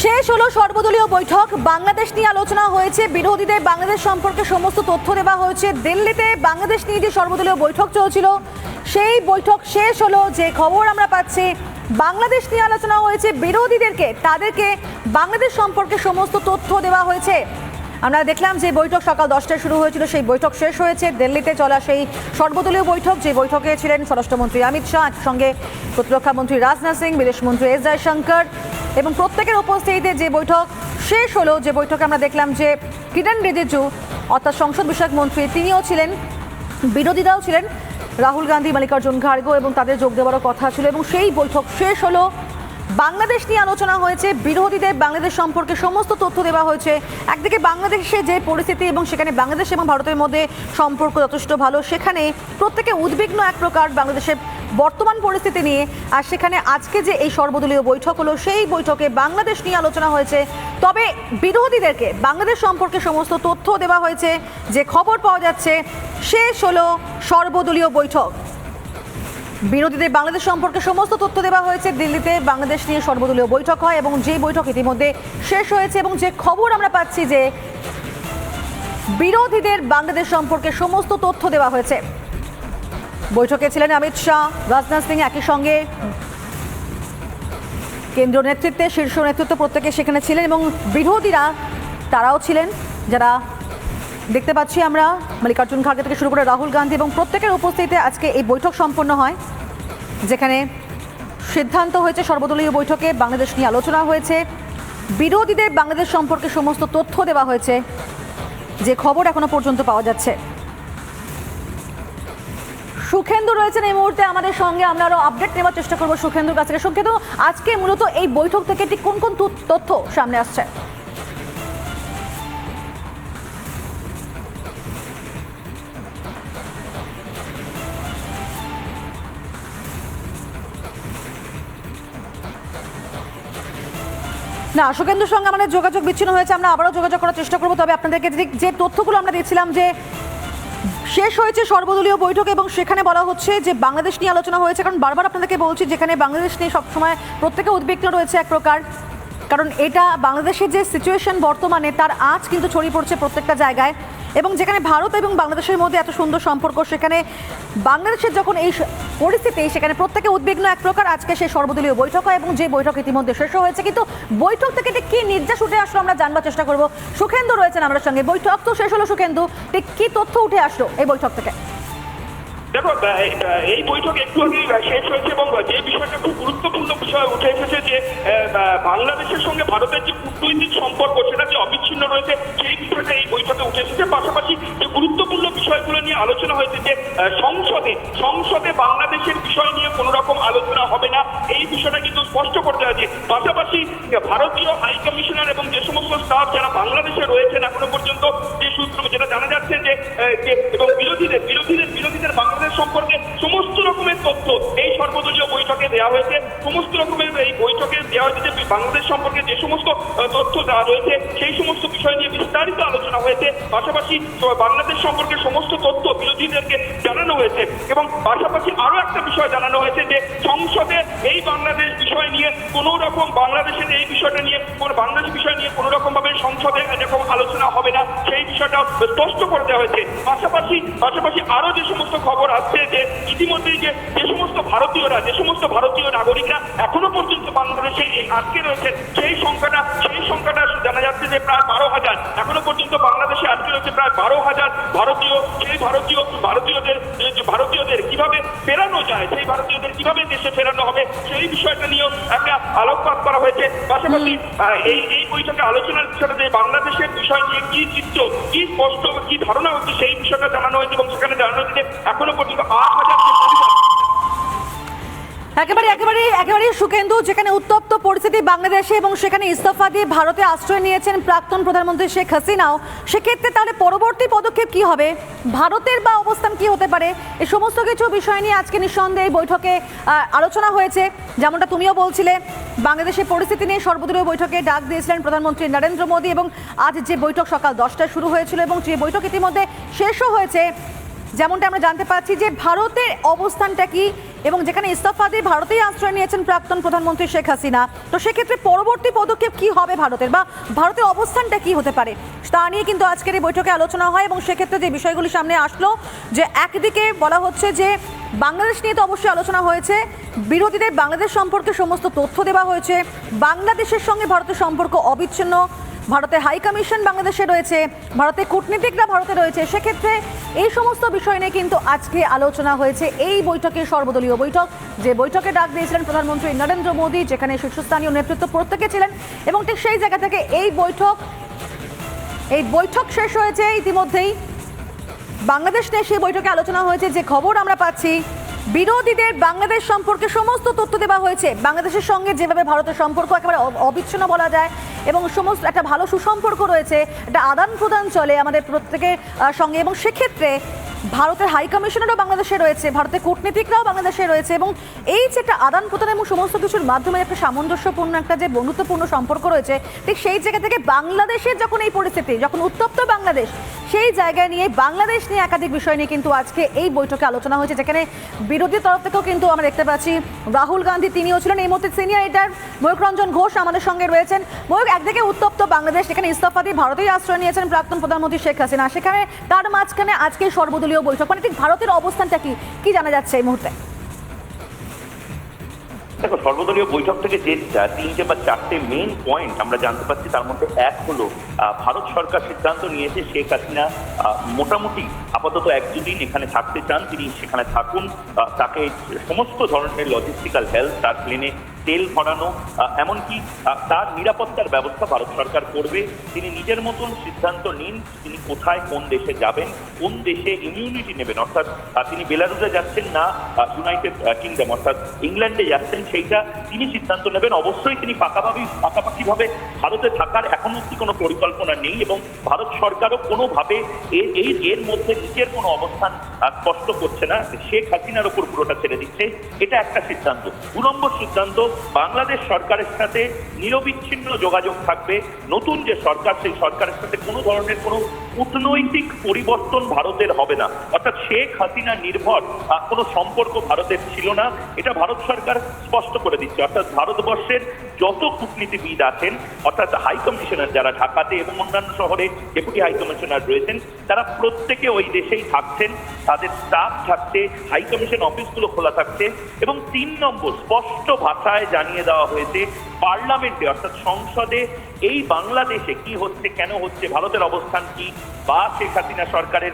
শেষ হলো সর্বদলীয় বৈঠক। বাংলাদেশ নিয়ে আলোচনা হয়েছে, বিরোধীদের বাংলাদেশ সম্পর্কে সমস্ত তথ্য দেওয়া হয়েছে। দিল্লিতে বাংলাদেশ নিয়ে যে সর্বদলীয় বৈঠক চলছিল সেই বৈঠক শেষ হলো। যে খবর আমরা পাচ্ছি, বাংলাদেশ নিয়ে আলোচনা হয়েছে, বিরোধীদেরকে তাদেরকে বাংলাদেশ সম্পর্কে সমস্ত তথ্য দেওয়া হয়েছে। আমরা দেখলাম যে বৈঠক সকাল 10টায় শুরু হয়েছিল, সেই বৈঠক শেষ হয়েছে। দিল্লিতে চলা সেই সর্বদলীয় বৈঠক, যে বৈঠকে ছিলেন স্বরাষ্ট্রমন্ত্রী অমিত শাহ, সঙ্গে প্রতিরক্ষা মন্ত্রী রাজনাথ সিং, বিদেশমন্ত্রী এস জয়শঙ্কর, এবং প্রত্যেকের উপস্থিতিতে যে বৈঠক শেষ হলো। যে বৈঠকে আমরা দেখলাম যে কিরণ রিজিজু অর্থাৎ সংসদ বিষয়ক মন্ত্রী তিনিও ছিলেন, বিরোধীরাও ছিলেন, রাহুল গান্ধী, মাল্লিকার্জুন খাড়গে, এবং তাদের যোগ দেওয়ারও কথা ছিল। এবং সেই বৈঠক শেষ হলো, বাংলাদেশ নিয়ে আলোচনা হয়েছে, বিরোধীদের বাংলাদেশ সম্পর্কে সমস্ত তথ্য দেওয়া হয়েছে। একদিকে বাংলাদেশে যে পরিস্থিতি এবং সেখানে বাংলাদেশ এবং ভারতের মধ্যে সম্পর্ক যথেষ্ট ভালো, সেখানে প্রত্যেকে উদ্বিগ্ন এক প্রকার বাংলাদেশের বর্তমান পরিস্থিতি নিয়ে। আর সেখানে আজকে যে এই সর্বদলীয় বৈঠক হলো, সেই বৈঠকে বাংলাদেশ নিয়ে আলোচনা হয়েছে, তবে বিরোধীদেরকে বাংলাদেশ সম্পর্কে সমস্ত তথ্য দেওয়া হয়েছে। যে খবর পাওয়া যাচ্ছে, শেষ হলো সর্বদলীয় বৈঠক, বিরোধীদের বাংলাদেশ সম্পর্কে সমস্ত তথ্য দেওয়া হয়েছে। দিল্লিতে বাংলাদেশ নিয়ে সর্বদলীয় বৈঠক হয় এবং যে বৈঠক ইতিমধ্যে শেষ হয়েছে। এবং যে খবর আমরা পাচ্ছি যে বিরোধীদের বাংলাদেশ সম্পর্কে সমস্ত তথ্য দেওয়া হয়েছে। বৈঠকে ছিলেন অমিত শাহ, রাজনাথ সিং, একই সঙ্গে কেন্দ্রীয় নেতৃত্বে শীর্ষ নেতৃত্ব প্রত্যেকে সেখানে ছিলেন, এবং বিরোধীরা তারাও ছিলেন, যারা দেখতে পাচ্ছি আমরা মাল্লিকার্জুন খাড়গে থেকে শুরু করে রাহুল গান্ধী, এবং প্রত্যেকের উপস্থিতিতে আজকে এই বৈঠক সম্পন্ন হয়, যেখানে সিদ্ধান্ত হয়েছে সর্বদলীয় বৈঠকে বাংলাদেশ নিয়ে আলোচনা হয়েছে, বিরোধীদের বাংলাদেশ সম্পর্কে সমস্ত তথ্য দেওয়া হয়েছে। যে খবর এখনো পর্যন্ত পাওয়া যাচ্ছে, সুখেন্দু রয়েছেন এই মুহূর্তে আমাদের সঙ্গে, আমরা আরো আপডেট নেওয়ার চেষ্টা করবো সুখেন্দুর কাছ থেকে। সুখেন্দু, আজকে মূলত এই বৈঠক থেকে ঠিক কোন কোন তথ্য সামনে আসছে? না, সুখেন্দুর সঙ্গে আমাদের যোগাযোগ বিচ্ছিন্ন হয়েছে, আমরা আবারও যোগাযোগ করার চেষ্টা করবো। তবে আপনাদেরকে যে তথ্যগুলো আমরা দিচ্ছিলাম, যে শেষ হয়েছে সর্বদলীয় বৈঠক এবং সেখানে বলা হচ্ছে যে বাংলাদেশ নিয়ে আলোচনা হয়েছে। কারণ বারবার আপনাদেরকে বলছি, যেখানে বাংলাদেশ নিয়ে সবসময় প্রত্যেকে উদ্বিগ্ন রয়েছে এক প্রকার, কারণ এটা বাংলাদেশের যে সিচুয়েশন বর্তমানে, তার আঁচ কিন্তু ছড়িয়ে পড়ছে প্রত্যেকটা জায়গায়। এবং যেখানে ভারত এবং বাংলাদেশের মধ্যে এত সুন্দর সম্পর্ক, সেখানে বাংলাদেশের যখন এই পরিস্থিতি, সেখানে প্রত্যেকে উদ্বিগ্ন এক প্রকার। আজকে সেই সর্বদলীয় বৈঠক হয় এবং যে বৈঠক ইতিমধ্যে শেষ হয়েছে, কিন্তু বৈঠক থেকে ঠিক কী নির্দেশ উঠে আসলো আমরা জানবার চেষ্টা করবো। সুখেন্দু রয়েছেন আমাদের সঙ্গে, বৈঠক তো শেষ হলো, সুখেন্দু ঠিক কী তথ্য উঠে আসলো এই বৈঠক থেকে? দেখো, এই বৈঠক একটু আগে শেষ হয়েছে এবং যে বিষয়টা খুব গুরুত্বপূর্ণ বিষয় উঠে এসেছে, যে বাংলাদেশের সঙ্গে ভারতের যে কূটনৈতিক সম্পর্ক, সেটা যে অবিচ্ছিন্ন রয়েছে, সেই বিষয়টা এই বৈঠকে উঠে এসেছে। পাশাপাশি যে গুরুত্বপূর্ণ বিষয়গুলো নিয়ে আলোচনা হয়েছে, যে সংসদে বাংলাদেশের বিষয় নিয়ে কোনো রকম আলোচনা হবে না, এই বিষয়টা কিন্তু স্পষ্ট করতে হয়েছে। পাশাপাশি ভারতীয় হাই কমিশনার এবং যে সমস্ত স্টাফ যারা বাংলাদেশে রয়েছেন এখনো পর্যন্ত, যে সূত্র যেটা জানা যাচ্ছে, যে এবং বিরোধীদের বাংলাদেশ সম্পর্কে সমস্ত রকমের তথ্য এই সর্বদলীয় বৈঠকে দেওয়া হয়েছে। সমস্ত রকমের এই বৈঠকে দেওয়া হয়েছে যে বাংলাদেশ সম্পর্কে যে সমস্ত তথ্য দেওয়া রয়েছে, সেই সমস্ত বিষয় নিয়ে বিস্তারিত আলোচনা হয়েছে। পাশাপাশি বাংলাদেশ সম্পর্কে সমস্ত তথ্য বিরোধীদেরকে জানানো হয়েছে, এবং পাশাপাশি আরো একটা বিষয় জানানো হয়েছে, যে সংসদে এই বাংলাদেশ বিষয় নিয়ে কোনো রকম, বাংলাদেশের এই বিষয়টা নিয়ে, বাংলাদেশ বিষয় নিয়ে কোনো রকম ভাবে সংসদে এরকম আলোচনা হবে না, সেই বিষয়টা স্পষ্ট করে দেওয়া হয়েছে। পাশাপাশি আরো যে সমস্ত খবর আসছে, যে ইতিমধ্যেই যে সমস্ত ভারতীয় নাগরিকরা এখনো পর্যন্ত বাংলাদেশে আটকে রয়েছে, সেই সংখ্যাটা জানা যাচ্ছে যে প্রায় 12,000 এখনো পর্যন্ত বাংলাদেশে আটকে রয়েছে, প্রায় 12,000 ভারতীয়দের কিভাবে ফেরানো যায়, সেই ভারতীয়দের কিভাবে দেশে ফেরানো হবে, সেই বিষয়টা নিয়েও একটা আলোকপাত করা হয়েছে। পাশাপাশি এই বৈঠকে আলোচনার বিষয়টা, যে বাংলাদেশের বিষয় নিয়ে কি চিত্র, কি স্পষ্ট, কি ধারণা হচ্ছে, সেই বিষয়টা জানানো হয়েছে। এবং সেখানে জানানো হয়েছে যে এখনো পর্যন্ত 8,000 একেবারে সুখেন্দু, যেখানে উত্তপ্ত পরিস্থিতি বাংলাদেশে এবং সেখানে ইস্তফা দিয়ে ভারতে আশ্রয় নিয়েছেন প্রাক্তন প্রধানমন্ত্রী শেখ হাসিনাও, সেক্ষেত্রে তাহলে পরবর্তী পদক্ষেপ কি হবে, ভারতের বা অবস্থান কি হতে পারে, এই সমস্ত কিছু বিষয় নিয়ে আজকে নিঃসন্দেহে এই বৈঠকে আলোচনা হয়েছে। যেমনটা তুমিও বলছিলে, বাংলাদেশের পরিস্থিতি নিয়ে সর্বদলীয় বৈঠকে ডাক দিয়েছিলেন প্রধানমন্ত্রী নরেন্দ্র মোদী, এবং আজ যে বৈঠক সকাল 10টায় শুরু হয়েছিল এবং যে বৈঠক ইতিমধ্যে শেষও হয়েছে, যেমনটা আমরা জানতে পারছি যে ভারতের অবস্থানটা কি, এবং যেখানে ইস্তফা দিয়ে ভারতেই আশ্রয় নিয়েছেন প্রাক্তন প্রধানমন্ত্রী শেখ হাসিনা, তো সেক্ষেত্রে পরবর্তী পদক্ষেপ কি হবে ভারতের, বা ভারতের অবস্থানটা কি হতে পারে, তা নিয়ে কিন্তু আজকের এই বৈঠকে আলোচনা হয়। এবং সেক্ষেত্রে যে বিষয়গুলি সামনে আসলো, যে একদিকে বলা হচ্ছে যে বাংলাদেশ নিয়ে তো অবশ্যই আলোচনা হয়েছে, বিরোধীদের বাংলাদেশ সম্পর্কে সমস্ত তথ্য দেওয়া হয়েছে, বাংলাদেশের সঙ্গে ভারতের সম্পর্ক অবিচ্ছিন্ন, ভারতের হাই কমিশন বাংলাদেশে রয়েছে, ভারতের কূটনীতিকরা ভারতে রয়েছে। সেক্ষেত্রে এই সমস্ত বিষয় নিয়ে কিন্তু আজকে আলোচনা হয়েছে এই বৈঠকে, সর্বদলীয় বৈঠক, যে বৈঠকে ডাক দিয়েছিলেন প্রধানমন্ত্রী নরেন্দ্র মোদী, যেখানে শীর্ষস্থানীয় নেতৃত্ব প্রত্যেকে ছিলেন। এবং ঠিক সেই জায়গা থেকে এই বৈঠক শেষ হয়েছে ইতিমধ্যেই। বাংলাদেশ নিয়ে সেই বৈঠকে আলোচনা হয়েছে। যে খবর আমরা পাচ্ছি, বিরোধীদের বাংলাদেশ সম্পর্কে সমস্ত তথ্য দেওয়া হয়েছে। বাংলাদেশের সঙ্গে যেভাবে ভারতের সম্পর্ক একেবারে অবিচ্ছিন্ন বলা যায়, এবং সমস্ত একটা ভালো সুসম্পর্ক রয়েছে, একটা আদান প্রদান চলে আমাদের প্রত্যেকের সঙ্গে। এবং সেক্ষেত্রে ভারতের হাই কমিশনারও বাংলাদেশে রয়েছে, ভারতের কূটনীতিকরাও বাংলাদেশে রয়েছে, এবং এই যে একটা আদান প্রদান এবং সমস্ত কিছুর মাধ্যমে একটা সামঞ্জস্যপূর্ণ একটা যে বন্ধুত্বপূর্ণ সম্পর্ক রয়েছে, ঠিক সেই জায়গা থেকে বাংলাদেশের যখন এই পরিস্থিতি, যখন উত্তপ্ত বাংলাদেশ, সেই জায়গায় নিয়ে বাংলাদেশ নিয়ে একাধিক বিষয় নিয়ে কিন্তু আজকে এই বৈঠকে আলোচনা হয়েছে। যেখানে বিরোধী তরফ থেকেও কিন্তু আমরা দেখতে পাচ্ছি রাহুল গান্ধী, তিনিও ছিলেন এই মুহূর্তে সিনিয়র এডিটর ময়ূক রঞ্জন ঘোষ আমাদের সঙ্গে রয়েছেন। ময়ূক, একদিকে উত্তপ্ত বাংলাদেশ, যেখানে ইস্তফা দিয়ে ভারতেই আশ্রয় নিয়েছেন প্রাক্তন প্রধানমন্ত্রী শেখ হাসিনা, সেখানে তার মাঝখানে আজকে সর্বদলীয় বৈঠক, মানে ঠিক ভারতের অবস্থানটা কি জানা যাচ্ছে এই মুহূর্তে? দেখো, সর্বদলীয় বৈঠক থেকে যে তিনটে বা চারটে মেইন পয়েন্ট আমরা জানতে পারছি, তার মধ্যে এক হলো ভারত সরকার সিদ্ধান্ত নিয়েছে শেখ হাসিনা মোটামুটি আপাতত 1-2 দিন এখানে থাকতে চান, তিনি সেখানে থাকুন। তাকে সমস্ত ধরনের লজিস্টিক্যাল হেল্প, তার প্লেনে তেল ভরানো, এমনকি তার নিরাপত্তার ব্যবস্থা ভারত সরকার করবে। তিনি নিজের মতন সিদ্ধান্ত নিন তিনি কোথায় কোন দেশে যাবেন, কোন দেশে ইমিউনিটি নেবেন, অর্থাৎ তিনি বেলারুসে যাচ্ছেন না ইউনাইটেড কিংডম অর্থাৎ ইংল্যান্ডে যাচ্ছেন, সেইটা তিনি সিদ্ধান্ত নেবেন। অবশ্যই তিনি পাকাপাকিভাবে ভারতে থাকার এখন অব্দি কোনো পরিকল্পনা নেই, এবং ভারত সরকারও কোনোভাবে এর মধ্যে নিজের কোনো অবস্থান স্পষ্ট করছে না, শেখ হাসিনার ওপর পুরোটা ছেড়ে দিচ্ছে। এটা একটা সিদ্ধান্ত। 2 নম্বর সিদ্ধান্ত, বাংলাদেশ সরকারের সাথে নিরবিচ্ছিন্ন যোগাযোগ থাকবে। নতুন যে সরকার, সেই সরকারের সাথে কোনো ধরনের কোনো কূটনৈতিক পরিবর্তন ভারতের হবে না, অর্থাৎ শেখ হাসিনা নির্ভর কোনো সম্পর্ক ভারতের ছিল না, এটা ভারত সরকার স্পষ্ট করে দিচ্ছে। অর্থাৎ ভারতবর্ষের যত কূটনীতিবিদ আছেন, অর্থাৎ হাই কমিশনার যারা ঢাকাতে এবং অন্যান্য শহরে ডেপুটি হাই কমিশনার রয়েছেন, তারা প্রত্যেকে ওই দেশেই থাকছেন, তাদের স্টাফ থাকছে, হাই কমিশন অফিসগুলো খোলা থাকছে। এবং 3 নম্বর, স্পষ্ট ভাষায় জানিয়ে দেওয়া হয়েছে পার্লামেন্টে অর্থাৎ সংসদে এই বাংলাদেশে কি হচ্ছে, কেন হচ্ছে, ভারতের অবস্থান কি, বা শেখ হাসিনা সরকারের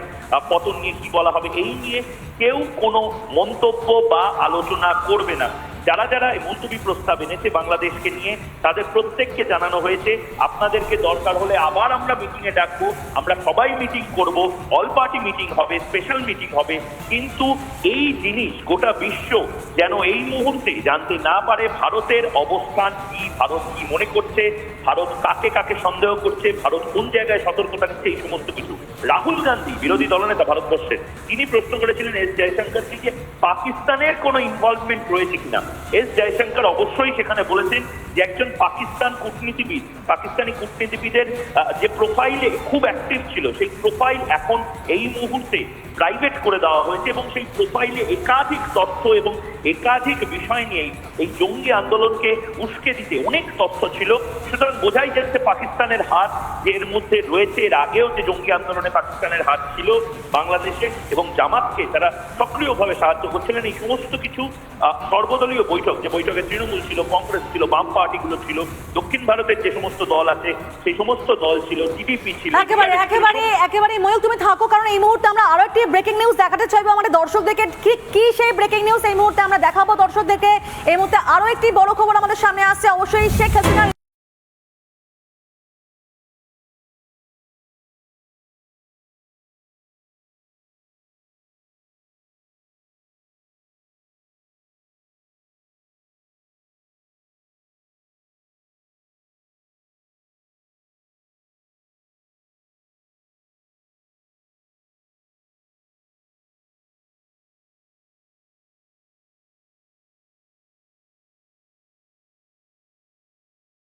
পতন নিয়ে কি বলা হবে, এই নিয়ে কেউ কোনো মন্তব্য বা আলোচনা করবে না। যারা যারা এই মুলতবি প্রস্তাব এনেছে বাংলাদেশকে নিয়ে, তাদের প্রত্যেককে জানানো হয়েছে আপনাদেরকে দরকার হলে আবার আমরা মিটিংয়ে ডাকবো, আমরা সবাই মিটিং করব, অল পার্টি মিটিং হবে, স্পেশাল মিটিং হবে, কিন্তু এই জিনিস গোটা বিশ্ব যেন এই মুহূর্তে জানতে না পারে ভারতের অবস্থান কি, ভারত কি মনে করছে, ভারত কাকে কাকে সন্দেহ করছে, ভারত কোন জায়গায় সতর্কতা নিচ্ছে, এই সমস্ত কিছু। রাহুল গান্ধী, বিরোধী দলনেতা ভারতবর্ষের, তিনি প্রশ্ন করেছিলেন এস জয়শঙ্করকে যে পাকিস্তানের কোনো ইনভলভমেন্ট রয়েছে কিনা। এস জয়শঙ্কর অবশ্যই সেখানে বলেছেন যে একজন পাকিস্তানি কূটনীতিবিদের যে প্রোফাইলে খুব অ্যাক্টিভ ছিল, সেই প্রোফাইল এখন এই মুহূর্তে প্রাইভেট করে দেওয়া হয়েছে, এবং সেই প্রোফাইলে একাধিক তথ্য এবং একাধিক বিষয় নিয়ে এই জঙ্গি আন্দোলনকে উস্কে দিতে অনেক তথ্য ছিল। সুতরাং বোঝাই যাচ্ছে পাকিস্তানের হাত যে এর মধ্যে রয়েছে। এর আগেও যে জঙ্গি আন্দোলনে পাকিস্তানের হাত ছিল বাংলাদেশে, এবং জামাতকে তারা সক্রিয়ভাবে সাহায্য করছিলেন। এই সমস্ত কিছু সর্বদলীয় বৈঠক, যে বৈঠকে তৃণমূল ছিল, কংগ্রেস ছিল, বাম পার্টিগুলো ছিল, দক্ষিণ ভারতের যে সমস্ত দল আছে সেই সমস্ত দল ছিল, টিডিপি ছিল। একেবারে ময়ূক, তুমি থাকো, কারণ এই মুহূর্তে আমরা আরো একটি ব্রেকিং নিউজ দেখাতে চাইবো আমাদের দর্শকদেরকে। কি সেই ব্রেকিং নিউজ এই মুহূর্তে আমরা দেখাবো দর্শকদেরকে। এই মুহূর্তে আরো একটি বড় খবর আমাদের সামনে আসছে, অবশ্যই শেখ হাসিনা